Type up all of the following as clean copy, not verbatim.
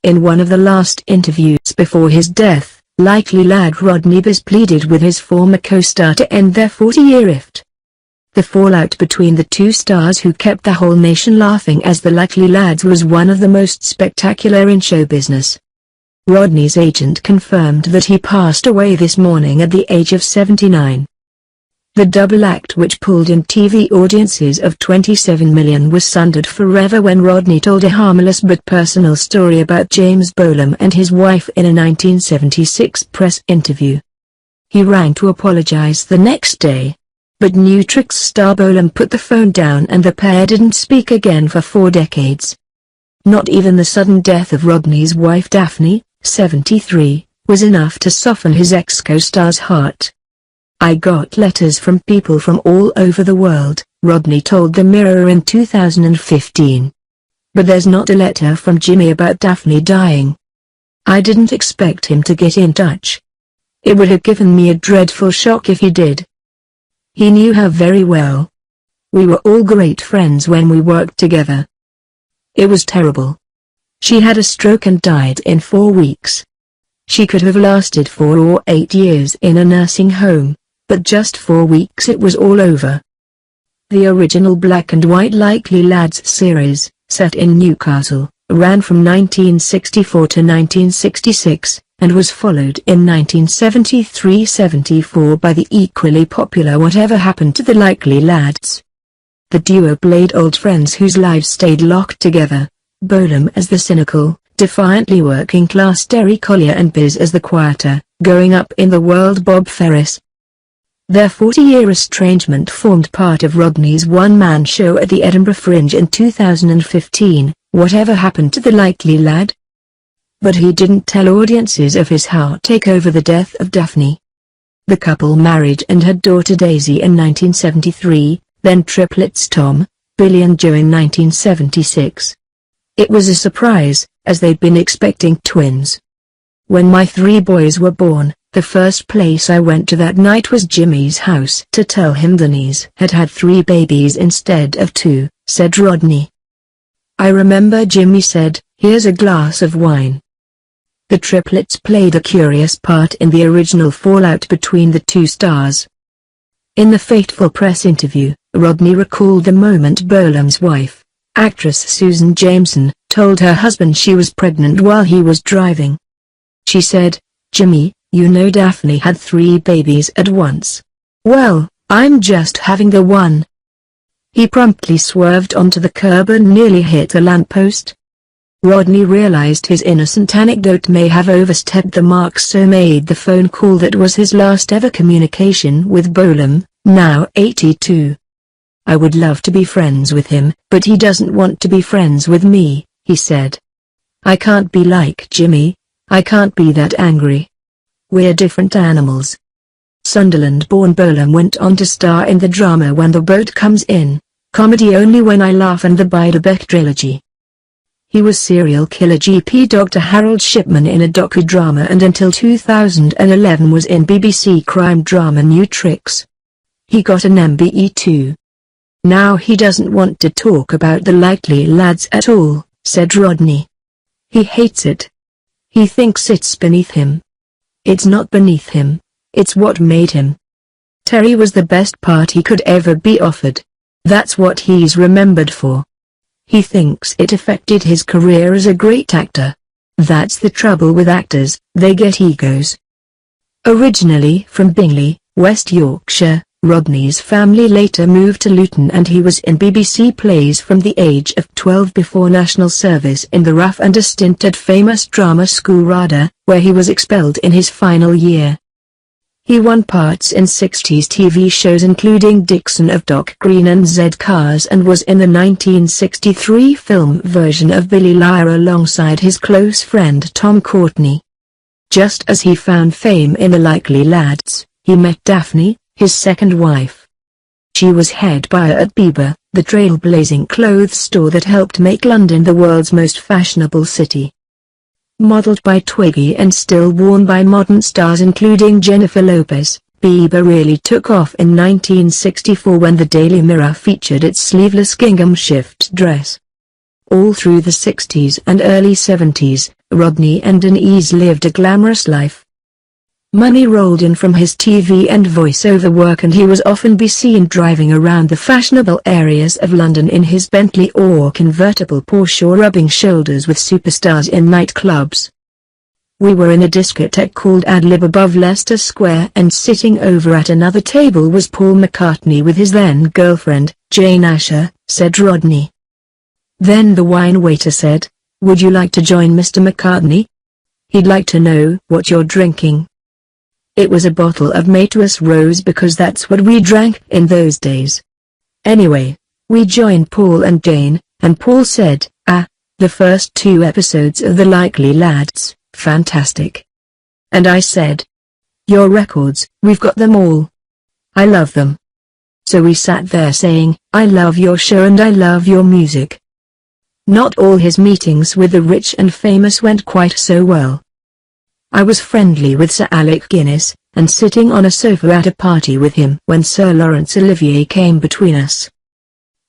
In one of the last interviews before his death, likely Lad Rodney Bewes pleaded with his former co-star to end their 40-year rift. The fallout between the two stars, who kept the whole nation laughing as the Likely Lads, was one of the most spectacular in show business. Rodney's agent confirmed that he passed away this morning at the age of 79. The double act, which pulled in TV audiences of 27 million, was sundered forever when Rodney told a harmless but personal story about James Bolam and his wife in a 1976 press interview. He rang to apologize the next day, but New Tricks star Bolam put the phone down and the pair didn't speak again for 4 decades. Not even the sudden death of Rodney's wife Daphne, 73, was enough to soften his ex-co-star's heart. "I got letters from people from all over the world," Rodney told the Mirror in 2015. "But there's not a letter from Jimmy about Daphne dying. I didn't expect him to get in touch. It would have given me a dreadful shock if he did. He knew her very well. We were all great friends when we worked together. It was terrible. She had a stroke and died in 4 weeks. She could have lasted 4 or 8 years in a nursing home, but just 4 weeks it was all over." The original black and white Likely Lads series, set in Newcastle, ran from 1964 to 1966, and was followed in 1973-74 by the equally popular Whatever Happened to the Likely Lads. The duo played old friends whose lives stayed locked together, Bolam as the cynical, defiantly working-class Terry Collier and Bewes as the quieter, going-up-in-the-world Bob Ferris. Their 40-year estrangement formed part of Rodney's one-man show at the Edinburgh Fringe in 2015, Whatever Happened to the Likely Lad? But he didn't tell audiences of his heartache over the death of Daphne. The couple married and had daughter Daisy in 1973, then triplets Tom, Billy and Joe in 1976. It was a surprise, as they'd been expecting twins. "When my 3 boys were born, the first place I went to that night was Jimmy's house to tell him Denise had had 3 babies instead of 2, said Rodney. "I remember Jimmy said, 'Here's a glass of wine.'" The triplets played a curious part in the original fallout between the two stars. In the fateful press interview, Rodney recalled the moment Bolam's wife, actress Susan Jameson, told her husband she was pregnant while he was driving. She said, "Jimmy, you know Daphne had 3 babies at once. Well, I'm just having the one." He promptly swerved onto the curb and nearly hit a lamppost. Rodney realized his innocent anecdote may have overstepped the mark, so made the phone call that was his last ever communication with Bolam, now 82. "I would love to be friends with him, but he doesn't want to be friends with me," he said. "I can't be like Jimmy. I can't be that angry. We're different animals." Sunderland-born Bolam went on to star in the drama When the Boat Comes In, Comedy Only When I Laugh and the Beiderbecke trilogy. He was serial killer GP Dr. Harold Shipman in a docudrama and until 2011 was in BBC crime drama New Tricks. He got an MBE too. "Now he doesn't want to talk about the Likely Lads at all," said Rodney. "He hates it. He thinks it's beneath him. It's not beneath him, it's what made him. Terry was the best part he could ever be offered. That's what he's remembered for. He thinks it affected his career as a great actor. That's the trouble with actors, they get egos." Originally from Bingley, West Yorkshire, Rodney's family later moved to Luton and he was in BBC plays from the age of 12 before national service in the RAF and a stint at famous drama school RADA, where he was expelled in his final year. He won parts in 60s TV shows including Dixon of Doc Green and Z Cars and was in the 1963 film version of Billy Liar alongside his close friend Tom Courtenay. Just as he found fame in the Likely Lads, he met Daphne, his second wife. She was head buyer at Bieber, the trailblazing clothes store that helped make London the world's most fashionable city. Modeled by Twiggy and still worn by modern stars including Jennifer Lopez, Bieber really took off in 1964 when the Daily Mirror featured its sleeveless gingham shift dress. All through the 60s and early 70s, Rodney and Denise lived a glamorous life. Money rolled in from his TV and voiceover work, and he was often be seen driving around the fashionable areas of London in his Bentley or convertible Porsche, or rubbing shoulders with superstars in nightclubs. We were in a discotheque called Ad Lib above Leicester Square, and sitting over at another table was Paul McCartney with his then-girlfriend, Jane Asher, said Rodney. Then the wine waiter said, "Would you like to join Mr. McCartney? He'd like to know what you're drinking." It was a bottle of Mateus Rose because that's what we drank in those days. Anyway, we joined Paul and Jane, and Paul said, the first 2 episodes of The Likely Lads, fantastic. And I said, "Your records, we've got them all. I love them." So we sat there saying, "I love your show and I love your music." Not all his meetings with the rich and famous went quite so well. I was friendly with Sir Alec Guinness, and sitting on a sofa at a party with him when Sir Laurence Olivier came between us.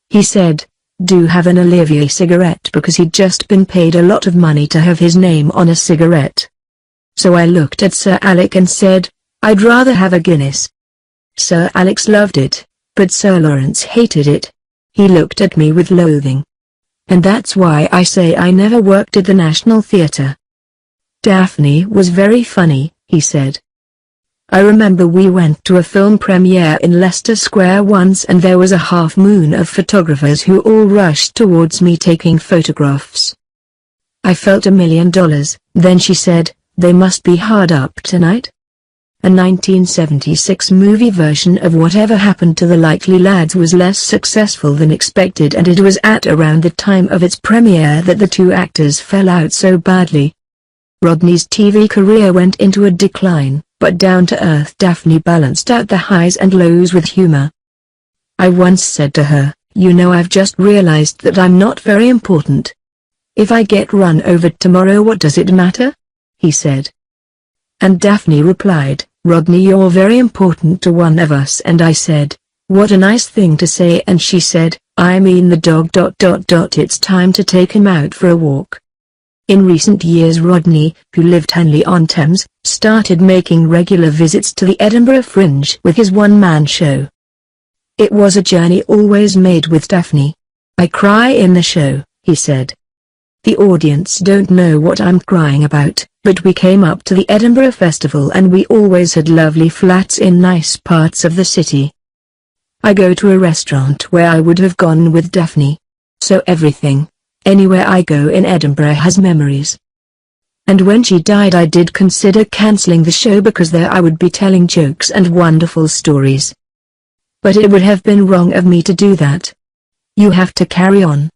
He said, "Do have an Olivier cigarette," because he'd just been paid a lot of money to have his name on a cigarette. So I looked at Sir Alec and said, "I'd rather have a Guinness." Sir Alex loved it, but Sir Laurence hated it. He looked at me with loathing. And that's why I say I never worked at the National Theatre. "Daphne was very funny," he said. "I remember we went to a film premiere in Leicester Square once, and there was a half moon of photographers who all rushed towards me taking photographs. I felt $1 million. Then she said, 'They must be hard up tonight.'" A 1976 movie version of Whatever Happened to the Likely Lads was less successful than expected, and it was at around the time of its premiere that the 2 actors fell out so badly. Rodney's TV career went into a decline, but down-to-earth Daphne balanced out the highs and lows with humor. I once said to her, "You know, I've just realized that I'm not very important. If I get run over tomorrow, what does it matter?" he said. And Daphne replied, "Rodney, you're very important to one of us." And I said, "What a nice thing to say." And she said, "I mean the dog ... It's time to take him out for a walk." In recent years, Rodney, who lived Henley-on-Thames, started making regular visits to the Edinburgh Fringe with his one-man show. "It was a journey always made with Daphne. I cry in the show," he said. "The audience don't know what I'm crying about, but we came up to the Edinburgh Festival and we always had lovely flats in nice parts of the city. I go to a restaurant where I would have gone with Daphne. So everything, anywhere I go in Edinburgh has memories. And when she died, I did consider cancelling the show because there I would be telling jokes and wonderful stories. But it would have been wrong of me to do that. You have to carry on."